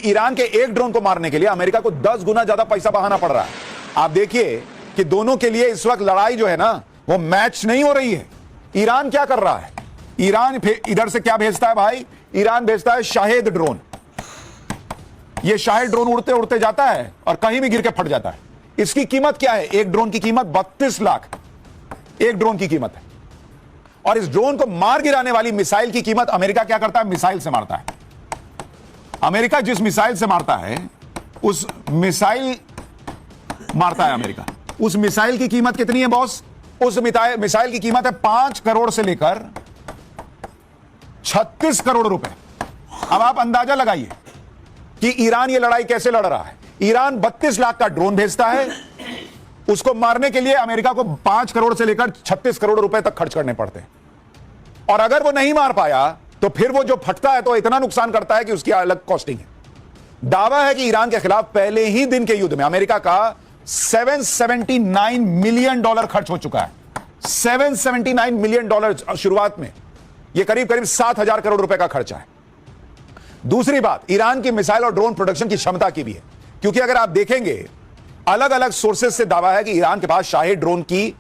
Iran के एक drone को मारने के लिए अमेरिका को 10 गुना ज्यादा पैसा बहाना पड़ रहा है। आप देखिए कि दोनों के लिए इस वक्त लड़ाई जो है ना वो मैच नहीं हो रही है। ईरान क्या कर रहा है? ईरान इधर से क्या भेजता है भाई? ईरान भेजता है शाहेद ड्रोन। ये शाहेद ड्रोन उड़ते उड़ते जाता है और कहीं भी गिर के फट जाता है। इसकी कीमत क्या है? एक ड्रोन की कीमत 32 लाख एक ड्रोन की कीमत है। और इस ड्रोन को मार गिराने वाली मिसाइल की कीमत अमेरिका क्या करता है? मिसाइल से मारता है। अमेरिका जिस मिसाइल से मारता है उस मिसाइल की कीमत कितनी है बॉस? उस मिसाइल की कीमत है 5 करोड़ से लेकर 36 करोड़ रुपए। अब आप अंदाजा लगाइए कि ईरान ये लड़ाई कैसे लड़ रहा है। ईरान 32 लाख का ड्रोन भेजता है, उसको मारने के लिए अमेरिका को 5 करोड़ से लेकर 36 करोड़ रुपए तक खर्च करने पड़ते हैं। और अगर वो नहीं मार पाया तो फिर वो जो फटता है तो इतना नुकसान करता है कि उसकी अलग कॉस्टिंग है। दावा है कि ईरान के खिलाफ पहले ही दिन के युद्ध में अमेरिका का $779 मिलियन खर्च हो चुका है। $779 मिलियन शुरुआत में। यह करीब करीब 7,000 करोड़ रुपए का खर्चा है। दूसरी बात, ईरान की मिसाइल और ड्रोन प्रोडक्शन की क्षमता की भी है, क्योंकि अगर आप देखेंगे अलग अलग सोर्सेज से दावा है कि ईरान के पास शाहेद ड्रोन की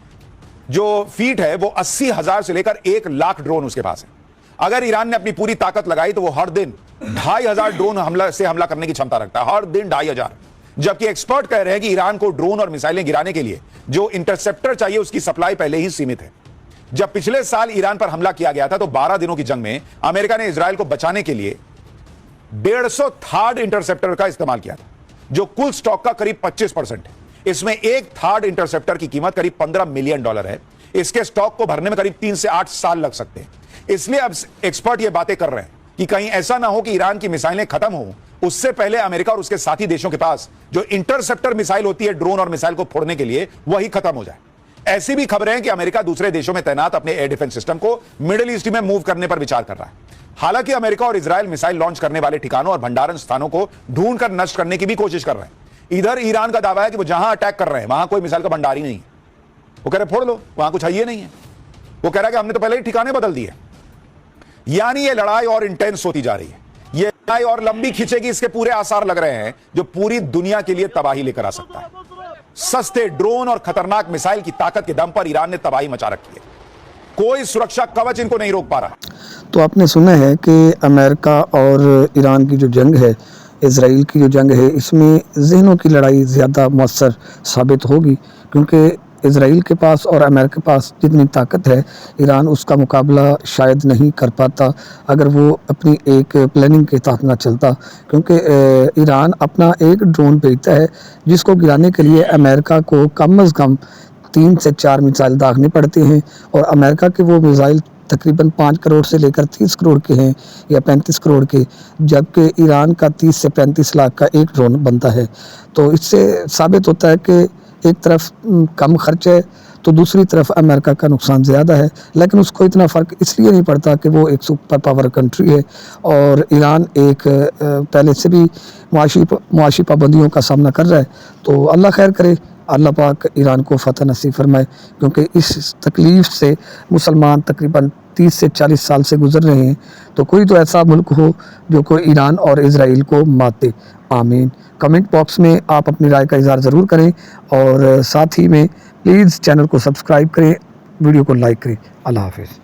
जो फीट है वो 80,000 से लेकर 1 लाख ड्रोन उसके पास है। अगर ईरान ने अपनी पूरी ताकत लगाई तो वो हर दिन 2,500 ड्रोन हमला करने की क्षमता रखता है। हर दिन 2,500। जबकि एक्सपर्ट कह रहे हैं कि ईरान को ड्रोन और मिसाइलें गिराने के लिए जो इंटरसेप्टर चाहिए उसकी सप्लाई पहले ही सीमित है। जब पिछले साल ईरान पर हमला किया गया था तो 12 दिनों की जंग में अमेरिका ने इजराइल को बचाने के लिए 150 थर्ड इंटरसेप्टर का इस्तेमाल किया था, जो कुल स्टॉक का करीब 25% है। इसमें एक थर्ड इंटरसेप्टर की कीमत करीब $15 मिलियन है। इसके स्टॉक को भरने में करीब 3 से 8 साल लग सकते हैं। इसलिए अब एक्सपर्ट ये बातें कर रहे हैं कि कहीं ऐसा ना हो कि ईरान की मिसाइलें खत्म हो उससे पहले अमेरिका और उसके साथी देशों के पास जो इंटरसेप्टर मिसाइल होती है ड्रोन और मिसाइल को फोड़ने के लिए, वही खत्म हो जाए। ऐसी भी खबरें हैं कि अमेरिका दूसरे देशों में तैनात अपने एयर डिफेंस सिस्टम को मिडिल ईस्ट में मूव करने पर विचार कर रहा है। हालांकि अमेरिका और इजराइल मिसाइल लॉन्च करने वाले ठिकानों और भंडारण स्थानों को ढूंढकर नष्ट करने की भी कोशिश कर रहे हैं। इधर ईरान का दावा है कि वो जहां अटैक कर रहे हैं वहां कोई मिसाइल का भंडार ही नहीं है। वो कह रहे फोड़ लो, वहां कुछ है ही नहीं है। वो कह रहा है कि हमने तो पहले ही ठिकाने बदल दिए। यानी ये लड़ाई और इंटेंस होती जा रही है। ये लड़ाई और लंबी खिंचेगी, इसके पूरे आसार लग रहे हैं, जो पूरी दुनिया के लिए तबाही लेकर आ सकता है। सस्ते ड्रोन और खतरनाक मिसाइल की ताकत के दम पर ईरान ने तबाही मचा रखी है। कोई सुरक्षा कवच इनको नहीं रोक पा रहा। तो आपने सुना है कि अमेरिका और ईरान की जो जंग है, इजराइल की जो जंग है, इसमें जहनों की लड़ाई ज़्यादा मौसर साबित होगी, क्योंकि इजराइल के पास और अमेरिका के पास जितनी ताकत है ईरान उसका मुकाबला शायद नहीं कर पाता अगर वो अपनी एक प्लानिंग के तहत ना चलता। क्योंकि ईरान अपना एक ड्रोन भेजता है जिसको गिराने के लिए अमेरिका को कम अज़ कम 3 से 4 मिसाइल दागने पड़ते हैं, और अमेरिका के वो मिसाइल तकरीबन 5 करोड़ से लेकर 30 करोड़ के हैं या 35 करोड़ के, जबकि ईरान का 30 से 35 लाख का एक ड्रोन बनता है। तो इससे साबित होता है कि एक तरफ कम खर्च है तो दूसरी तरफ अमेरिका का नुकसान ज़्यादा है, लेकिन उसको इतना फ़र्क इसलिए नहीं पड़ता कि वो एक सुपर पावर कंट्री है और ईरान एक पहले से भी मुआशी पाबंदियों का सामना कर रहा है। तो अल्लाह खैर करे, अल्लाह पाक ईरान को फ़तह नसीब फरमाए, क्योंकि इस तकलीफ़ से मुसलमान तकरीबन 30 से 40 साल से गुज़र रहे हैं। तो कोई तो ऐसा मुल्क हो जो कोई ईरान और इजराइल को मात दे। आमीन। कमेंट बॉक्स में आप अपनी राय का इज़हार ज़रूर करें और साथ ही में प्लीज़ चैनल को सब्सक्राइब करें, वीडियो को लाइक करें। अल्लाह हाफ़िज़।